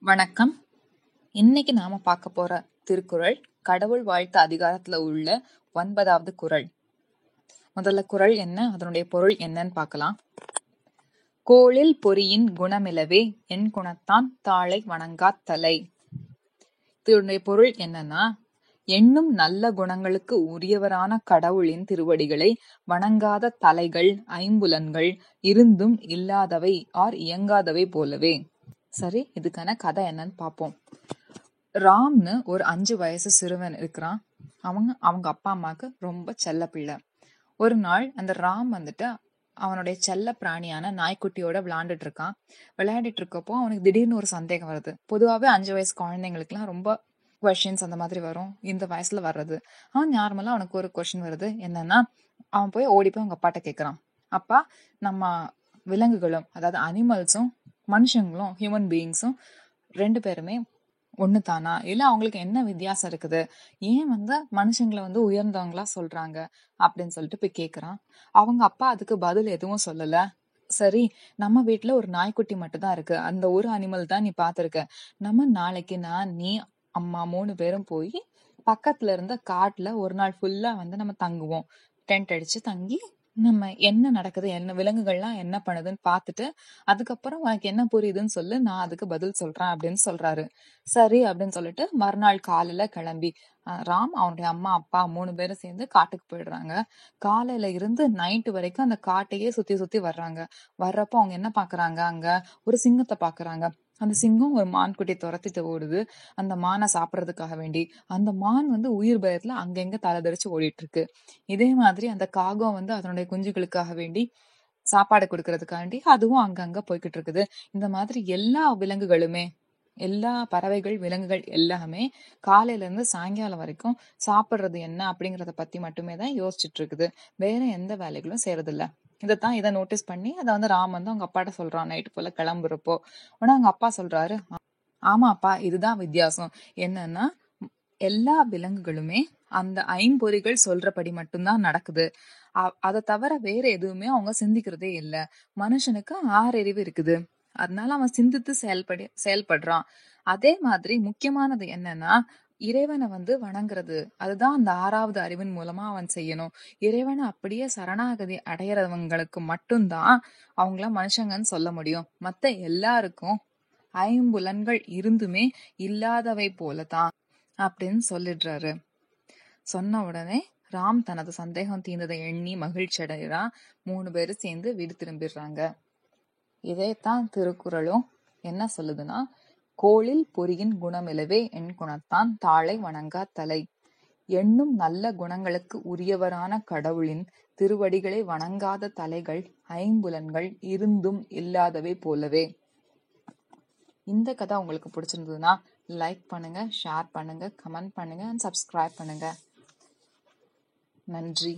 வணக்கம். இன்னைக்கு நாம பார்க்க போற திருக்குறள் கடவுள் வாழ்த்து அதிகாரத்துல உள்ள 9வது குறள். முதல்ல குறள் என்ன, அதனுடைய பொருள் என்னன்னு பார்க்கலாம். கோளில் பொறியின் குணமிலவே என் குணத்தான் தாளை வணங்காத் தலை. இதனுடைய பொருள் என்னன்னா, எண்ணும் நல்ல குணங்களுக்கு உரியவரான கடவுளின் திருவடிகளை வணங்காத தலைகள் ஐம்புலன்கள் இருந்தும் இல்லாதவை இயங்காதவை போலவே. சரி, இதுக்கான கதை என்னன்னு பார்ப்போம். ராம்னு ஒரு 5 வயசு சிறுவன் இருக்கிறான். அவங்க அப்பா அம்மாக்கு ரொம்ப செல்ல பிள்ளை. ஒரு நாள் அந்த ராம் அவனுடைய செல்ல பிராணியான நாய்க்குட்டியோட விளையாண்டுட்டு இருக்கான். விளையாடிட்டு இருக்கப்போ அவனுக்கு திடீர்னு ஒரு சந்தேகம் வருது. பொதுவாகவே 5 வயசு குழந்தைங்களுக்கு எல்லாம் ரொம்ப கொஸ்டின்ஸ் அந்த மாதிரி வரும். இந்த வயசுல வர்றது நார்மலா அவனுக்கு ஒரு கொஸ்டின் வருது. என்னன்னா, அவன் போய் ஓடி போய் அவங்க அப்பாட்ட கேட்கறான். அப்பா, நம்ம விலங்குகளும் அதாவது அனிமல்ஸும் மனுஷங்களும் ஹியூமன் பீயிங்ஸும் 2 பேருமே ஒண்ணு தானா, இல்ல அவங்களுக்கு என்ன வித்தியாசம் இருக்குது, ஏன் மனுஷங்களை உயர்ந்தவங்களா சொல்றாங்க அப்படின்னு சொல்லிட்டு போய் கேக்குறான். அவங்க அப்பா அதுக்கு பதில் எதுவும் சொல்லல. சரி, நம்ம வீட்டுல ஒரு நாய்க்குட்டி மட்டும் தான் இருக்கு, அந்த ஒரு அனிமல் தான் நீ பாத்திருக்க, நம்ம நாளைக்கு நீ அம்மா 3 பேரும் போய் பக்கத்துல இருந்த காட்டுல ஒரு நாள் ஃபுல்லா நம்ம தங்குவோம். டென்ட் அடிச்சு தங்கி நம்ம என்ன நடக்குது, என்ன விலங்குகள்லாம் என்ன பண்ணுதுன்னு பாத்துட்டு அதுக்கப்புறம் உனக்கு என்ன புரியுதுன்னு சொல்லு, நான் அதுக்கு பதில் சொல்றேன் அப்படின்னு சொல்றாரு. சரி அப்படின்னு சொல்லிட்டு மறுநாள் காலையில கிளம்பி ராம் அவனுடைய அம்மா அப்பா 3 பேரும் சேர்ந்து காட்டுக்கு போயிடுறாங்க. காலையில இருந்து நைட்டு வரைக்கும் அந்த காட்டையே சுத்தி சுத்தி வர்றாங்க. வர்றப்போ அவங்க என்ன பாக்குறாங்க, அங்க ஒரு சிங்கத்தை பாக்குறாங்க. அந்த சிங்கம் ஒரு மான் குட்டி துரத்திட்டு ஓடுது, அந்த மானை சாப்பிடறதுக்காக வேண்டி. அந்த மான் உயிர் பயத்துல அங்கங்க தலைதறிச்சு ஓடிட்டு இருக்கு. இதே மாதிரி அந்த காகம் அதனுடைய குஞ்சுகளுக்காக வேண்டி சாப்பாடு கொடுக்கறதுக்காண்டி அதுவும் அங்கங்க போய்கிட்டு இருக்குது. இந்த மாதிரி எல்லா விலங்குகளுமே, எல்லா பறவைகள் விலங்குகள் எல்லாமே காலையில இருந்து சாயங்காலம் வரைக்கும் சாப்பிடுறது என்ன அப்படிங்கறத பத்தி மட்டுமே தான் யோசிச்சுட்டு இருக்குது. வேற எந்த வேலைகளும் செய்யறது இல்ல. இதை நோட்டீஸ் பண்ணி அதை ராம் அவங்க அப்பாட்ட சொல்றான் நைட்டு போல கிளம்புறப்போ. ஆனா அவங்க அப்பா சொல்றாரு, ஆமாப்பா, இதுதான் வித்தியாசம். என்னன்னா, எல்லா விலங்குகளுமே அந்த ஐம்பொறிகள் சொல்றபடி மட்டும்தான் நடக்குது. அதை தவிர வேற எதுவுமே அவங்க சிந்திக்கிறதே இல்ல. மனுஷனுக்கு 6 அறிவு இருக்குது, அதனால அவன் சிந்தித்து செயல்படுறான். அதே மாதிரி முக்கியமானது என்னன்னா, இறைவனை வணங்குறது. அதுதான் அந்த 6வது அறிவின் மூலமா அவன் செய்யணும். இறைவனை அப்படியே சரணாகதி அடையறவங்களுக்கு மட்டும்தான் அவங்கள மனுஷங்கன்னு சொல்ல முடியும். மத்த எல்லாருக்கும் ஐம்புலன்கள் இருந்துமே இல்லாதவை போலதான் அப்படின்னு சொல்லிடுறாரு. சொன்ன உடனே ராம் தனது சந்தேகம் தீர்ந்ததை எண்ணி மகிழ்ச்சி அடைகிறான். 3 பேரும் சேர்ந்து வீடு திரும்பிடுறாங்க. இதைத்தான் திருக்குறளும் என்ன சொல்லுதுன்னா, கோளில் பொறியின் குணமிலவே என் குணத்தான் தாளை வணங்கா தலை. எண்ணும் நல்ல குணங்களுக்கு உரியவரான கடவுளின் திருவடிகளை வணங்காத தலைகள் ஐம்புலன்கள் இருந்தும் இல்லாதவை போலவே. இந்த கதை உங்களுக்கு பிடிச்சிருந்ததுன்னா லைக் பண்ணுங்க, ஷேர் பண்ணுங்க, கமெண்ட் பண்ணுங்க, சப்ஸ்கிரைப் பண்ணுங்க. நன்றி.